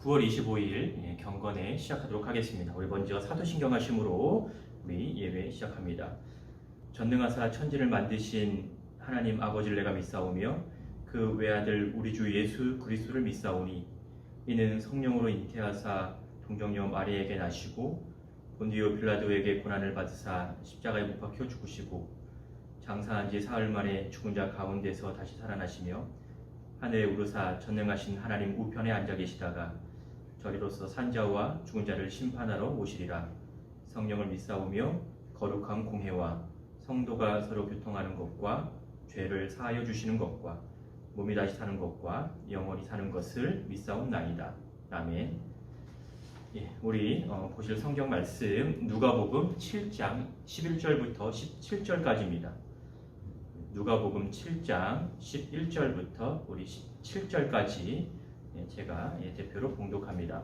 9월 25일 경건에 시작하도록 하겠습니다. 우리 먼저 사도신경 하심으로 우리 예배 시작합니다. 전능하사 천지를 만드신 하나님 아버지를 내가 믿사오며 그 외아들 우리 주 예수 그리스도를 믿사오니 이는 성령으로 잉태하사 동정녀 마리에게 나시고 본디오 빌라도에게 고난을 받으사 십자가에 못 박혀 죽으시고 장사한 지 사흘 만에 죽은 자 가운데서 다시 살아나시며 하늘에 오르사 전능하신 하나님 우편에 앉아 계시다가 저리로서 산자와 죽은 자를 심판하러 오시리라. 성령을 믿사오며 거룩한 공회와 성도가 서로 교통하는 것과 죄를 사하여 주시는 것과 몸이 다시 사는 것과 영원히 사는 것을 믿사옵나이다. 아멘. 우리 보실 성경 말씀 누가복음 7장 11절부터 17절까지입니다. 누가복음 7장 11절부터 우리 17절까지 제가 대표로 봉독합니다.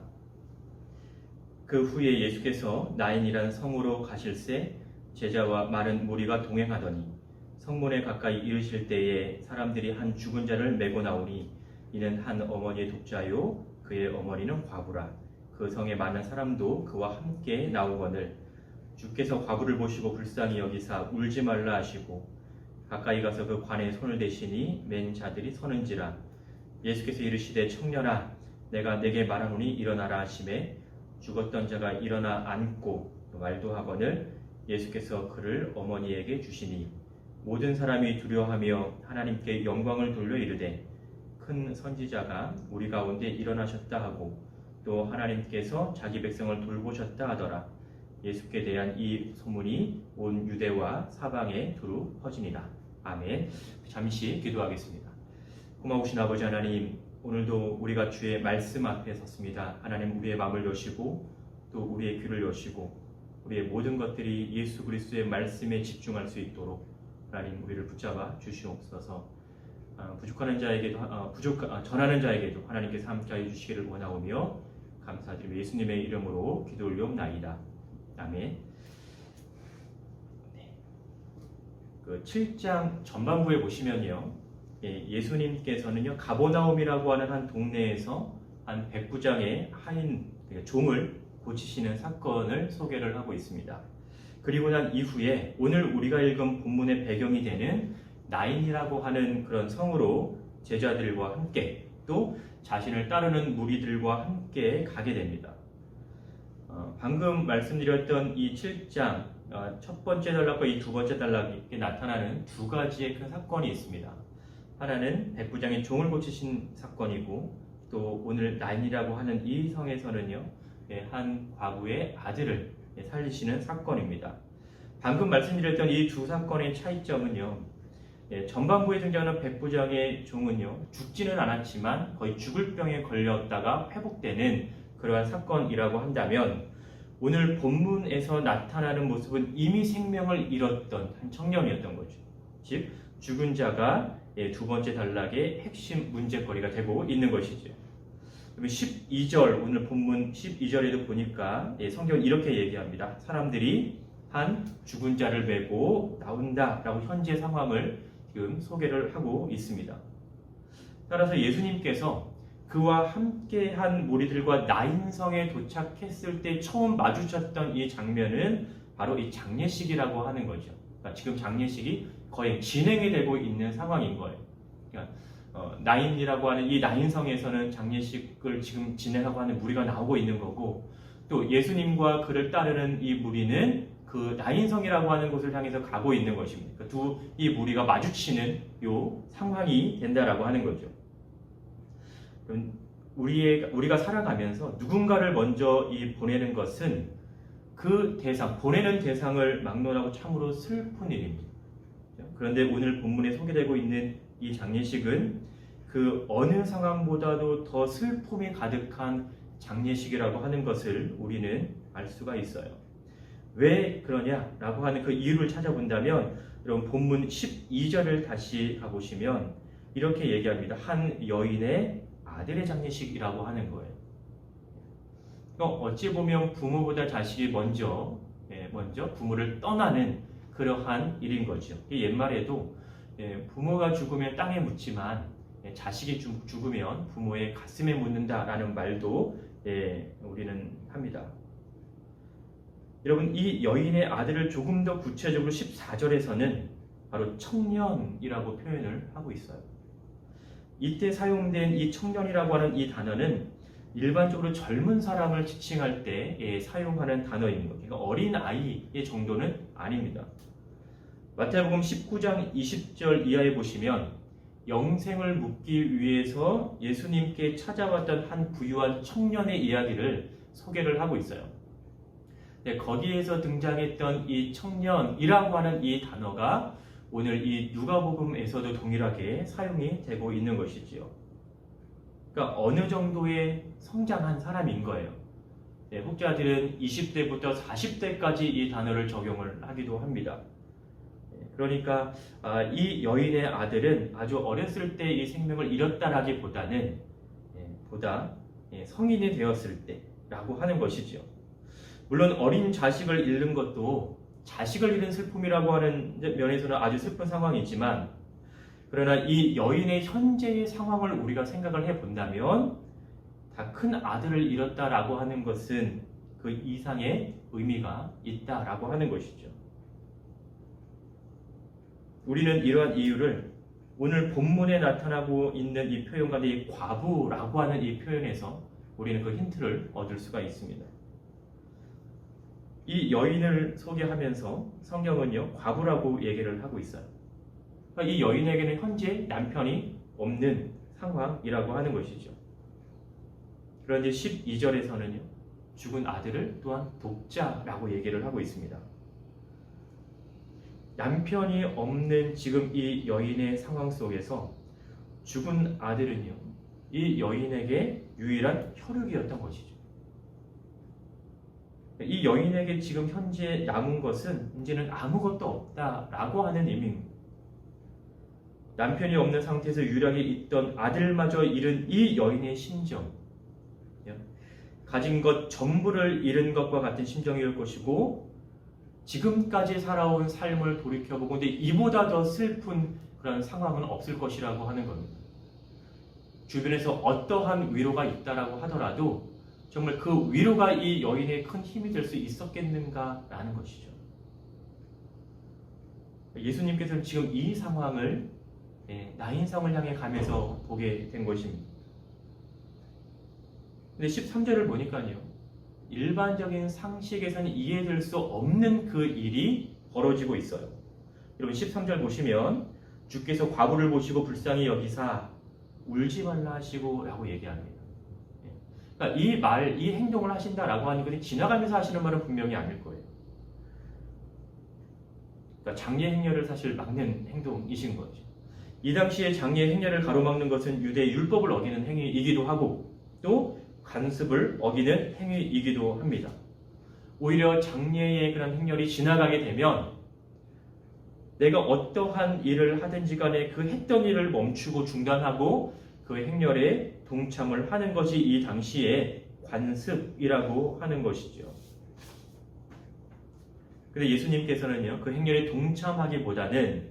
그 후에 예수께서 나인이란 성으로 가실새 제자와 많은 무리가 동행하더니 성문에 가까이 이르실 때에 사람들이 한 죽은 자를 메고 나오니 이는 한 어머니의 독자요 그의 어머니는 과부라. 그 성에 많은 사람도 그와 함께 나오거늘 주께서 과부를 보시고 불쌍히 여기사 울지 말라 하시고 가까이 가서 그 관에 손을 대시니 맨 자들이 서는지라. 예수께서 이르시되 청년아 내가 내게 말하노니 일어나라 하시매 죽었던 자가 일어나 앉고 말도 하거늘 예수께서 그를 어머니에게 주시니 모든 사람이 두려워하며 하나님께 영광을 돌려 이르되 큰 선지자가 우리 가운데 일어나셨다 하고 또 하나님께서 자기 백성을 돌보셨다 하더라. 예수께 대한 이 소문이 온 유대와 사방에 두루 퍼지니라. 아멘. 잠시 기도하겠습니다. 고마우신 아버지 하나님, 오늘도 우리가 주의 말씀 앞에 섰습니다. 하나님, 우리의 마음을 여시고 또 우리의 귀를 여시고 우리의 모든 것들이 예수 그리스도의 말씀에 집중할 수 있도록 하나님 우리를 붙잡아 주시옵소서. 부족하는 자에게도 전하는 자에게도 하나님께서 함께하여 주시기를 원하오며 감사드리며 예수님의 이름으로 기도 올리옵나이다. 아멘. 그 7장 전반부에 보시면요, 예수님께서는요 가버나움이라고 하는 한 동네에서 한 백부장의 하인 종을 고치시는 사건을 소개를 하고 있습니다. 그리고 난 이후에 오늘 우리가 읽은 본문의 배경이 되는 나인이라고 하는 그런 성으로 제자들과 함께 또 자신을 따르는 무리들과 함께 가게 됩니다. 방금 말씀드렸던 이 7장 첫 번째 단락과 이 두 번째 단락에 나타나는 두 가지의 큰 사건이 있습니다. 하나는 백부장의 종을 고치신 사건이고 또 오늘 나인이라고 하는 이 성에서는요 한 과부의 아들을 살리시는 사건입니다. 방금 말씀드렸던 이 두 사건의 차이점은요, 전반부에 등장하는 백부장의 종은요 죽지는 않았지만 거의 죽을 병에 걸렸다가 회복되는 그러한 사건이라고 한다면 오늘 본문에서 나타나는 모습은 이미 생명을 잃었던 한 청년이었던 거죠. 즉 죽은 자가 두 번째 단락의 핵심 문제거리가 되고 있는 것이죠. 12절, 오늘 본문 12절에도 보니까 성경은 이렇게 얘기합니다. 사람들이 한 죽은 자를 메고 나온다라고 현재 상황을 지금 소개를 하고 있습니다. 따라서 예수님께서 그와 함께한 무리들과 나인성에 도착했을 때 처음 마주쳤던 이 장면은 바로 이 장례식이라고 하는 거죠. 그러니까 지금 장례식이 거의 진행이 되고 있는 상황인 거예요. 그러니까 나인이라고 하는 이 나인성에서는 장례식을 지금 진행하고 하는 무리가 나오고 있는 거고 또 예수님과 그를 따르는 이 무리는 그 나인성이라고 하는 곳을 향해서 가고 있는 것입니다. 그러니까 이 무리가 마주치는 요 상황이 된다라고 하는 거죠. 우리가 살아가면서 누군가를 먼저 보내는 것은 그 대상, 보내는 대상을 막론하고 참으로 슬픈 일입니다. 그런데 오늘 본문에 소개되고 있는 이 장례식은 그 어느 상황보다도 더 슬픔이 가득한 장례식이라고 하는 것을 우리는 알 수가 있어요. 왜 그러냐라고 하는 그 이유를 찾아본다면 여러분 본문 12절을 다시 가보시면 이렇게 얘기합니다. 한 여인의 아들의 장례식이라고 하는 거예요. 어찌 보면 부모보다 자식이 먼저 부모를 떠나는 그러한 일인 거죠. 옛말에도 부모가 죽으면 땅에 묻지만 자식이 죽으면 부모의 가슴에 묻는다라는 말도 우리는 합니다. 여러분, 이 여인의 아들을 조금 더 구체적으로 14절에서는 바로 청년이라고 표현을 하고 있어요. 이때 사용된 이 청년이라고 하는 이 단어는 일반적으로 젊은 사람을 지칭할 때 사용하는 단어인 것, 그러니까 어린 아이의 정도는 아닙니다. 마태복음 19장 20절 이하에 보시면 영생을 묻기 위해서 예수님께 찾아왔던 한 부유한 청년의 이야기를 소개를 하고 있어요. 거기에서 등장했던 이 청년이라고 하는 이 단어가 오늘 이 누가복음에서도 동일하게 사용이 되고 있는 것이지요. 그러니까 어느 정도의 성장한 사람인 거예요. 혹자들은 20대부터 40대까지 이 단어를 적용을 하기도 합니다. 그러니까 이 여인의 아들은 아주 어렸을 때 이 생명을 잃었다라기보다는 보다 성인이 되었을 때라고 하는 것이죠. 물론 어린 자식을 잃는 것도 자식을 잃은 슬픔이라고 하는 면에서는 아주 슬픈 상황이지만, 그러나 이 여인의 현재의 상황을 우리가 생각을 해본다면 다 큰 아들을 잃었다라고 하는 것은 그 이상의 의미가 있다라고 하는 것이죠. 우리는 이러한 이유를 오늘 본문에 나타나고 있는 이 표현 가운데 이 과부라고 하는 이 표현에서 우리는 그 힌트를 얻을 수가 있습니다. 이 여인을 소개하면서 성경은요, 과부라고 얘기를 하고 있어요. 그러니까 이 여인에게는 현재 남편이 없는 상황이라고 하는 것이죠. 그런데 12절에서는요, 죽은 아들을 또한 돕자라고 얘기를 하고 있습니다. 남편이 없는 지금 이 여인의 상황 속에서 죽은 아들은요, 이 여인에게 유일한 혈육이었던 것이죠. 이 여인에게 지금 현재 남은 것은 이제는 아무것도 없다라고 하는 의미입니다. 남편이 없는 상태에서 유일하게 있던 아들마저 잃은 이 여인의 심정, 가진 것 전부를 잃은 것과 같은 심정일 것이고, 지금까지 살아온 삶을 돌이켜보고 근데 이보다 더 슬픈 그런 상황은 없을 것이라고 하는 겁니다. 주변에서 어떠한 위로가 있다라고 하더라도 정말 그 위로가 이 여인의 큰 힘이 될 수 있었겠는가라는 것이죠. 예수님께서는 지금 이 상황을 나인성을 향해 가면서 보게 된 것입니다. 근데 13절을 보니까요, 일반적인 상식에서는 이해될 수 없는 그 일이 벌어지고 있어요. 여러분 13절 보시면 주께서 과부를 보시고 불쌍히 여기사 울지 말라 하시고 라고 얘기합니다. 그러니까 이 말, 이 행동을 하신다라고 하는 것이 지나가면서 하시는 말은 분명히 아닐 거예요. 그러니까 장례 행렬을 사실 막는 행동이신 거죠. 이 당시에 장례 행렬을 가로막는 것은 유대 율법을 어기는 행위이기도 하고 또 관습을 어기는 행위이기도 합니다. 오히려 장례의 그런 행렬이 지나가게 되면 내가 어떠한 일을 하든지 간에 그 했던 일을 멈추고 중단하고 그 행렬에 동참을 하는 것이 이 당시의 관습이라고 하는 것이죠. 근데 예수님께서는요, 그 행렬에 동참하기보다는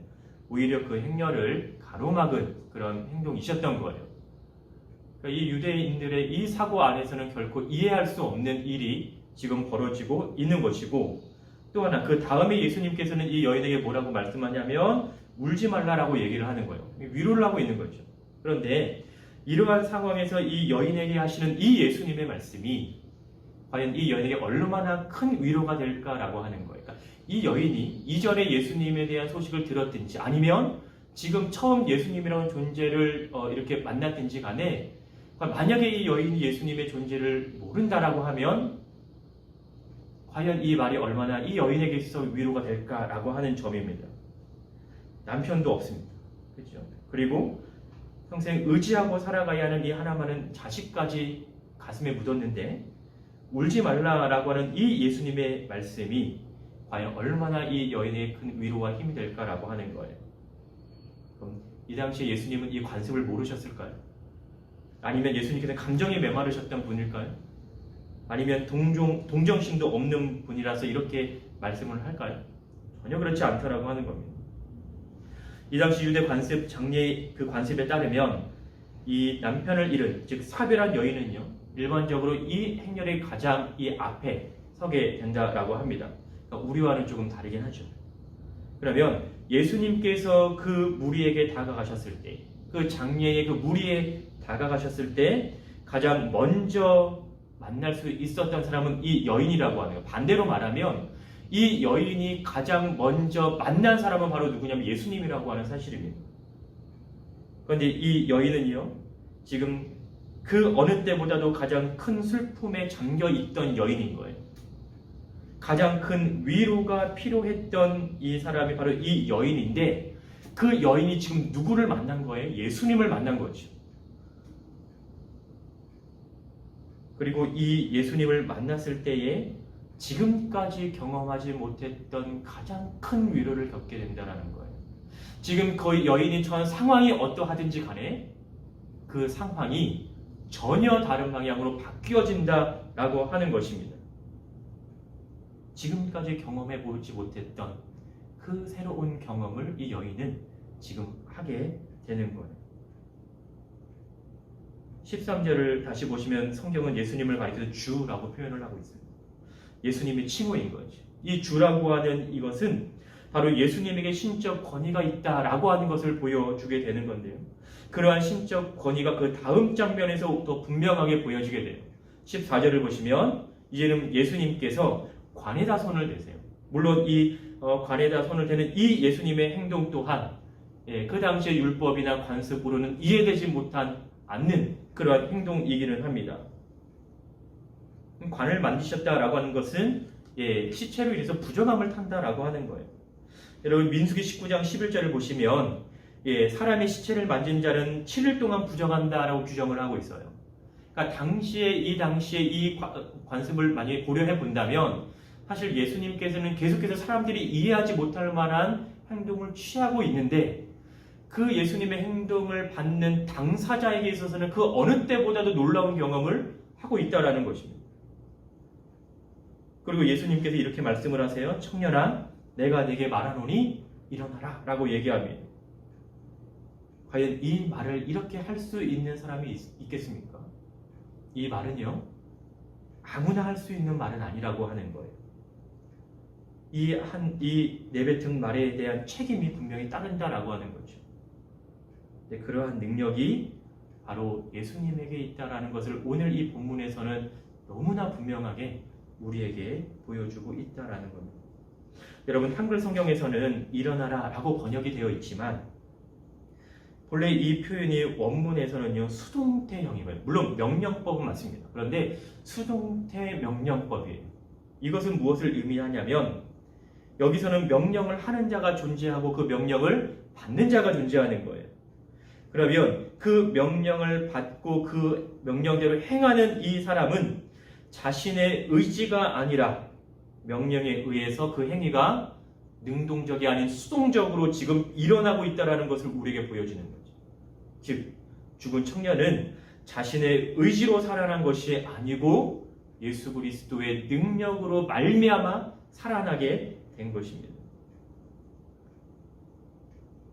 오히려 그 행렬을 가로막은 그런 행동이셨던 거예요. 그러니까 이 유대인들의 이 사고 안에서는 결코 이해할 수 없는 일이 지금 벌어지고 있는 것이고, 또 하나 그 다음에 예수님께서는 이 여인에게 뭐라고 말씀하냐면 울지 말라라고 얘기를 하는 거예요. 위로를 하고 있는 거죠. 그런데 이러한 상황에서 이 여인에게 하시는 이 예수님의 말씀이 과연 이 여인에게 얼마나 큰 위로가 될까라고 하는 거예요. 그러니까 이 여인이 이전에 예수님에 대한 소식을 들었든지 아니면 지금 처음 예수님이라는 존재를 이렇게 만났든지 간에 만약에 이 여인이 예수님의 존재를 모른다라고 하면 과연 이 말이 얼마나 이 여인에게 있어서 위로가 될까라고 하는 점입니다. 남편도 없습니다. 그렇죠? 그리고 평생 의지하고 살아가야 하는 이 하나만한 자식까지 가슴에 묻었는데 울지 말라라고 하는 이 예수님의 말씀이 과연 얼마나 이 여인의 큰 위로와 힘이 될까라고 하는 거예요. 그럼 이 당시에 예수님은 이 관습을 모르셨을까요? 아니면 예수님께서 감정에 메마르셨던 분일까요? 아니면 동정심도 없는 분이라서 이렇게 말씀을 할까요? 전혀 그렇지 않다라고 하는 겁니다. 이 당시 유대 관습, 장례 그 관습에 따르면 이 남편을 잃은, 즉 사별한 여인은요, 일반적으로 이 행렬의 가장 이 앞에 서게 된다라고 합니다. 그러니까 우리와는 조금 다르긴 하죠. 그러면 예수님께서 그 무리에게 다가가셨을 때, 그 장례의 그 무리에 다가가셨을 때 가장 먼저 만날 수 있었던 사람은 이 여인이라고 하네요. 반대로 말하면 이 여인이 가장 먼저 만난 사람은 바로 누구냐면 예수님이라고 하는 사실입니다. 그런데 이 여인은요, 지금 그 어느 때보다도 가장 큰 슬픔에 잠겨 있던 여인인 거예요. 가장 큰 위로가 필요했던 이 사람이 바로 이 여인인데, 그 여인이 지금 누구를 만난 거예요? 예수님을 만난 거죠. 그리고 이 예수님을 만났을 때에 지금까지 경험하지 못했던 가장 큰 위로를 겪게 된다는 거예요. 지금 그 여인이 처한 상황이 어떠하든지 간에 그 상황이 전혀 다른 방향으로 바뀌어진다라고 하는 것입니다. 지금까지 경험해 보지 못했던 그 새로운 경험을 이 여인은 지금 하게 되는 거예요. 13절을 다시 보시면 성경은 예수님을 가리켜서 주라고 표현을 하고 있습니다. 예수님의 칭호인 거죠. 이 주라고 하는 이것은 바로 예수님에게 신적 권위가 있다라고 하는 것을 보여주게 되는 건데요. 그러한 신적 권위가 그 다음 장면에서 더 분명하게 보여지게 돼요. 14절을 보시면 이제는 예수님께서 관에다 손을 대세요. 물론 이 관에다 손을 대는 이 예수님의 행동 또한 그 당시의 율법이나 관습으로는 이해되지 않는 그러한 행동이기는 합니다. 관을 만지셨다라고 하는 것은 시체로 인해서 부정함을 탄다라고 하는 거예요. 여러분 민수기 19장 11절을 보시면 사람의 시체를 만진 자는 7일 동안 부정한다라고 규정을 하고 있어요. 그러니까 당시에 이 관습을 만약에 고려해 본다면 사실 예수님께서는 계속해서 사람들이 이해하지 못할 만한 행동을 취하고 있는데 그 예수님의 행동을 받는 당사자에게 있어서는 그 어느 때보다도 놀라운 경험을 하고 있다라는 것입니다. 그리고 예수님께서 이렇게 말씀을 하세요. 청년아, 내가 네게 말하노니 일어나라 라고 얘기합니다. 과연 이 말을 이렇게 할 수 있는 사람이 있겠습니까? 이 말은요, 아무나 할 수 있는 말은 아니라고 하는 거예요. 이 내뱉은 말에 대한 책임이 분명히 따른다라고 하는 거죠. 그러한 능력이 바로 예수님에게 있다라는 것을 오늘 이 본문에서는 너무나 분명하게 우리에게 보여주고 있다라는 겁니다. 여러분 한글 성경에서는 일어나라 라고 번역이 되어 있지만 본래 이 표현이 원문에서는요 수동태형이에요. 물론 명령법은 맞습니다. 그런데 수동태 명령법이에요. 이것은 무엇을 의미하냐면 여기서는 명령을 하는 자가 존재하고 그 명령을 받는 자가 존재하는 거예요. 그러면 그 명령을 받고 그 명령대로 행하는 이 사람은 자신의 의지가 아니라 명령에 의해서 그 행위가 능동적이 아닌 수동적으로 지금 일어나고 있다는 것을 우리에게 보여주는 거죠. 즉 죽은 청년은 자신의 의지로 살아난 것이 아니고 예수 그리스도의 능력으로 말미암아 살아나게 된 것입니다.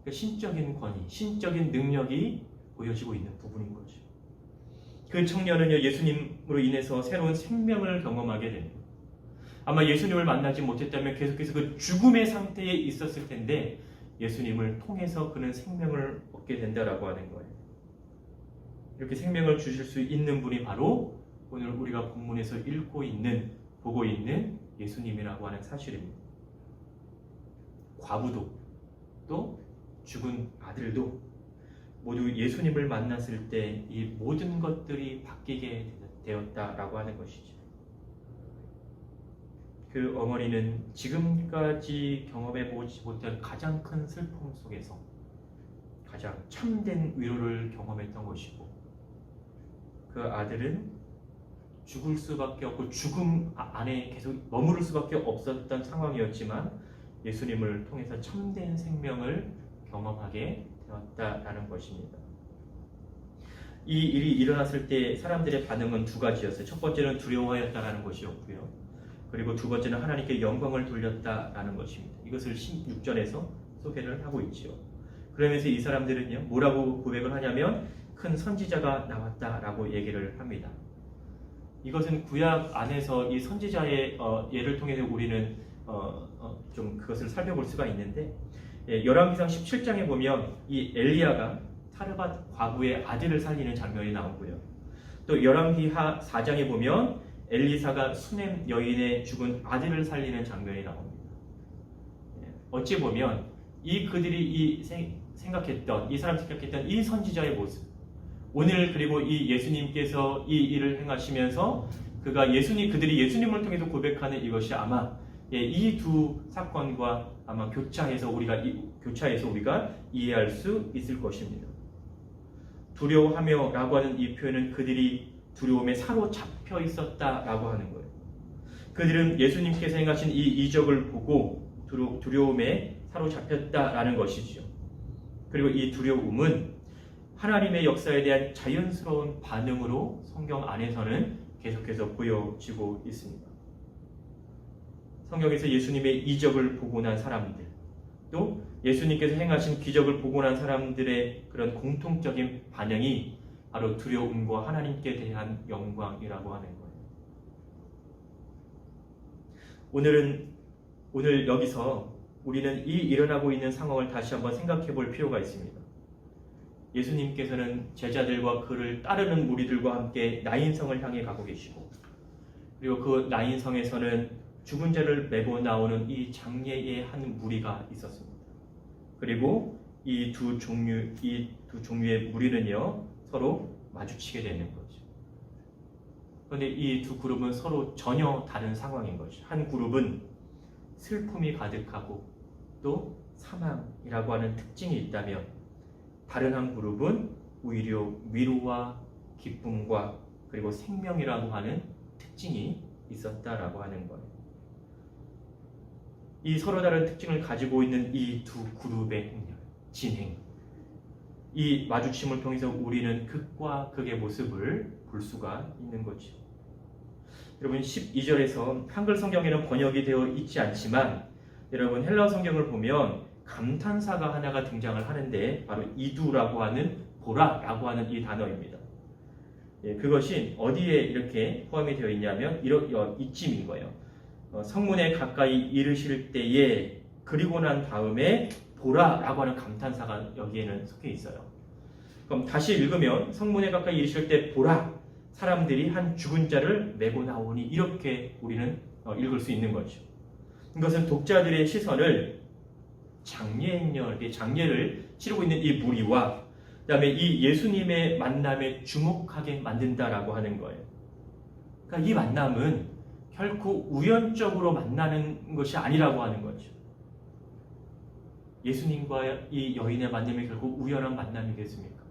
신적인 권위, 신적인 능력이 보여지고 있는 부분인 거죠. 그 청년은요 예수님으로 인해서 새로운 생명을 경험하게 됩니다. 아마 예수님을 만나지 못했다면 계속해서 그 죽음의 상태에 있었을 텐데 예수님을 통해서 그는 생명을 얻게 된다라고 하는 거예요. 이렇게 생명을 주실 수 있는 분이 바로 오늘 우리가 본문에서 보고 있는 예수님이라고 하는 사실입니다. 과부도 또 죽은 아들도 모두 예수님을 만났을 때 이 모든 것들이 바뀌게 되었다라고 하는 것이죠. 그 어머니는 지금까지 경험해보지 못한 가장 큰 슬픔 속에서 가장 참된 위로를 경험했던 것이고 그 아들은 죽을 수밖에 없고 죽음 안에 계속 머무를 수밖에 없었던 상황이었지만 예수님을 통해서 참된 생명을 경험하게 되었다라는 것입니다. 이 일이 일어났을 때 사람들의 반응은 두 가지였어요. 첫 번째는 두려워하였다라는 것이었고요. 그리고 두 번째는 하나님께 영광을 돌렸다라는 것입니다. 이것을 16절에서 소개를 하고 있지요. 그러면서 이 사람들은요 뭐라고 고백을 하냐면 큰 선지자가 나왔다라고 얘기를 합니다. 이것은 구약 안에서 이 선지자의 예를 통해서 우리는 좀 그것을 살펴볼 수가 있는데, 열왕기상 17장에 보면 이 엘리야가 사르밧 과부의 아들을 살리는 장면이 나오고요. 또 열왕기하 4장에 보면 엘리사가 수넴 여인의 죽은 아들을 살리는 장면이 나옵니다. 어찌 보면 이 사람 생각했던 이 선지자의 모습, 오늘 그리고 이 예수님께서 이 일을 행하시면서 그들이 예수님을 통해서 고백하는 이것이 아마 이 두 사건과 아마 교차해서 우리가 이해할 수 있을 것입니다. 두려워하며라고 하는 이 표현은 그들이 두려움에 사로잡혀 있었다라고 하는 거예요. 그들은 예수님께서 행하신 이 이적을 보고 두려움에 사로잡혔다라는 것이죠. 그리고 이 두려움은 하나님의 역사에 대한 자연스러운 반응으로 성경 안에서는 계속해서 보여지고 있습니다. 성경에서 예수님의 이적을 보고 난 사람들, 또 예수님께서 행하신 기적을 보고 난 사람들의 그런 공통적인 반응이 바로 두려움과 하나님께 대한 영광이라고 하는 거예요. 오늘 여기서 우리는 이 일어나고 있는 상황을 다시 한번 생각해 볼 필요가 있습니다. 예수님께서는 제자들과 그를 따르는 무리들과 함께 나인성을 향해 가고 계시고, 그리고 그 나인성에서는 죽은 자를 메고 나오는 이 장례의 한 무리가 있었습니다. 그리고 이 두 종류의 무리는요, 서로 마주치게 되는 거죠. 그런데 이 두 그룹은 서로 전혀 다른 상황인 거죠. 한 그룹은 슬픔이 가득하고 또 사망이라고 하는 특징이 있다면, 다른 한 그룹은 오히려 위로와 기쁨과 그리고 생명이라고 하는 특징이 있었다라고 하는 거예요. 이 서로 다른 특징을 가지고 있는 이 두 그룹의 진행, 이 마주침을 통해서 우리는 극과 극의 모습을 볼 수가 있는 거죠. 여러분, 12절에서 한글 성경에는 번역이 되어 있지 않지만, 여러분 헬라어 성경을 보면 감탄사가 하나가 등장을 하는데, 바로 이두라고 하는, 보라라고 하는 이 단어입니다. 그것이 어디에 이렇게 포함이 되어 있냐면 이쯤인 거예요. 성문에 가까이 이르실 때에, 그리고 난 다음에 보라라고 하는 감탄사가 여기에는 섞여 있어요. 그럼 다시 읽으면 성문에 가까이 이르실 때 보라, 사람들이 한 죽은 자를 메고 나오니, 이렇게 우리는 읽을 수 있는 거죠. 이것은 독자들의 시선을 장례를 치르고 있는 이 무리와 그다음에 이 예수님의 만남에 주목하게 만든다라고 하는 거예요. 그러니까 이 만남은 결코 우연적으로 만나는 것이 아니라고 하는 거죠. 예수님과 이 여인의 만남이 결국 우연한 만남이겠습니까?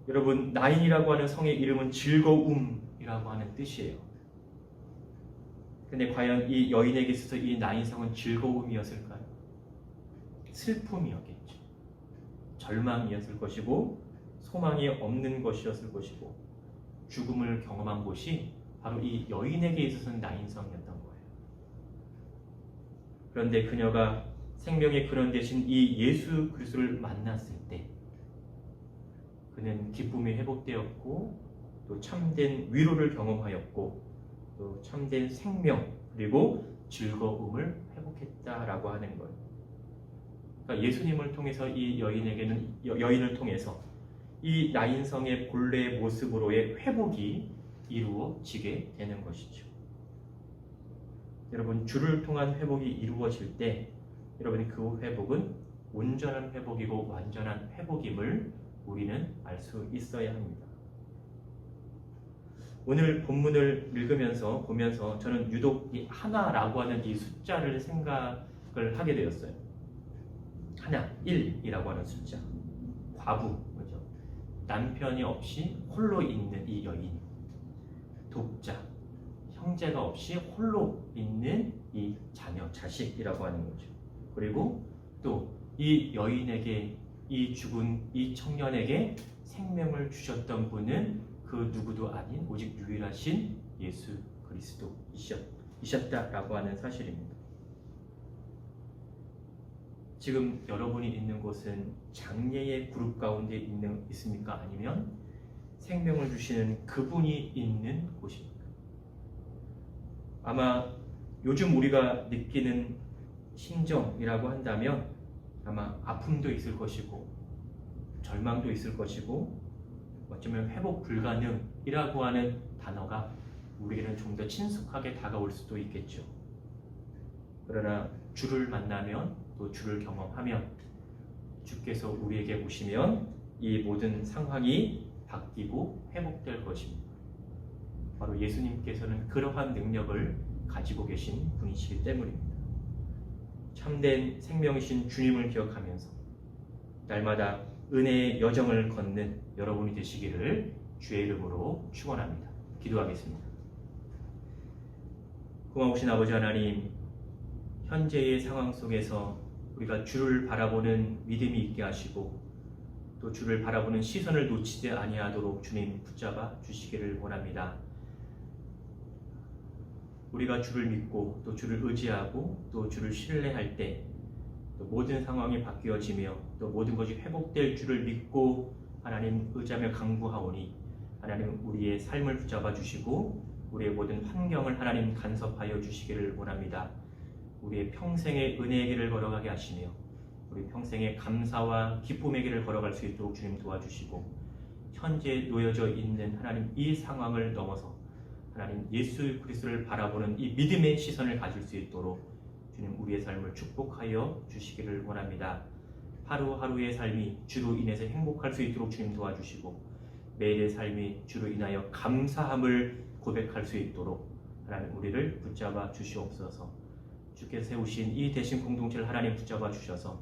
여러분, 나인이라고 하는 성의 이름은 즐거움이라고 하는 뜻이에요. 근데 과연 이 여인에게 있어서 이 나인성은 즐거움이었을까요? 슬픔이었겠죠. 절망이었을 것이고, 소망이 없는 것이었을 것이고, 죽음을 경험한 곳이 바로 이 여인에게 있어서는 나인성이었던 거예요. 그런데 그녀가 생명의 근원 되신 이 예수 그리스도를 만났을 때, 그는 기쁨이 회복되었고, 또 참된 위로를 경험하였고, 또 참된 생명 그리고 즐거움을 회복했다라고 하는 거예요. 그러니까 예수님을 통해서 이 여인을 통해서 이 나인성의 본래의 모습으로의 회복이 이루어지게 되는 것이죠. 여러분, 주를 통한 회복이 이루어질 때, 여러분 그 회복은 온전한 회복이고 완전한 회복임을 우리는 알 수 있어야 합니다. 오늘 본문을 보면서 저는 유독 이 하나라고 하는 이 숫자를 생각을 하게 되었어요. 하나, 1이라고 하는 숫자. 과부, 그죠? 남편이 없이 홀로 있는 이 여인. 독자, 형제가 없이 홀로 있는 이 자녀, 자식이라고 하는 거죠. 그리고 또 이 여인에게, 이 죽은 이 청년에게 생명을 주셨던 분은 그 누구도 아닌 오직 유일하신 예수 그리스도이셨다라고 하는 사실입니다. 지금 여러분이 있는 곳은 장례의 그룹 가운데 있습니까? 아니면 생명을 주시는 그분이 있는 곳입니까? 아마 요즘 우리가 느끼는 심정이라고 한다면 아마 아픔도 있을 것이고 절망도 있을 것이고 어쩌면 회복 불가능이라고 하는 단어가 우리에게는 좀 더 친숙하게 다가올 수도 있겠죠. 그러나 주를 만나면 또 주를 경험하면 주께서 우리에게 오시면 이 모든 상황이 바뀌고 회복될 것입니다. 바로 예수님께서는 그러한 능력을 가지고 계신 분이시기 때문입니다. 참된 생명이신 주님을 기억하면서 날마다 은혜의 여정을 걷는 여러분이 되시기를 주의 이름으로 축원합니다. 기도하겠습니다. 고마우신 아버지 하나님, 현재의 상황 속에서 우리가 주를 바라보는 믿음이 있게 하시고 또 주를 바라보는 시선을 놓치지 아니하도록 주님 붙잡아 주시기를 원합니다. 우리가 주를 믿고 또 주를 의지하고 또 주를 신뢰할 때 또 모든 상황이 바뀌어지며 또 모든 것이 회복될 주를 믿고 하나님 의지하며 강구하오니 하나님 우리의 삶을 붙잡아 주시고 우리의 모든 환경을 하나님 간섭하여 주시기를 원합니다. 우리의 평생의 은혜의 길을 걸어가게 하시며 우리 평생의 감사와 기쁨의 길을 걸어갈 수 있도록 주님 도와주시고 현재 놓여져 있는 하나님 이 상황을 넘어서 하나님 예수 그리스도를 바라보는 이 믿음의 시선을 가질 수 있도록 주님 우리의 삶을 축복하여 주시기를 원합니다. 하루하루의 삶이 주로 인해서 행복할 수 있도록 주님 도와주시고 매일의 삶이 주로 인하여 감사함을 고백할 수 있도록 하나님 우리를 붙잡아 주시옵소서. 주께서 세우신 이 대신 공동체를 하나님 붙잡아 주셔서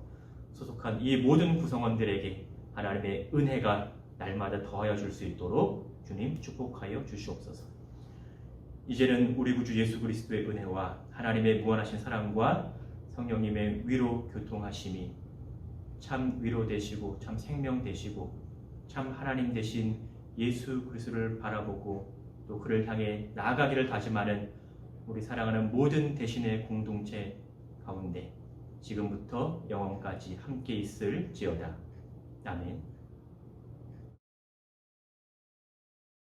소속한 이 모든 구성원들에게 하나님의 은혜가 날마다 더하여 줄 수 있도록 주님 축복하여 주시옵소서. 이제는 우리 구주 예수 그리스도의 은혜와 하나님의 무한하신 사랑과 성령님의 위로 교통하심이 참 위로 되시고 참 생명 되시고 참 하나님 되신 예수 그리스도를 바라보고 또 그를 향해 나아가기를 다짐하는 우리 사랑하는 모든 대신의 공동체 가운데 지금부터 영원까지 함께 있을지어다. 아멘.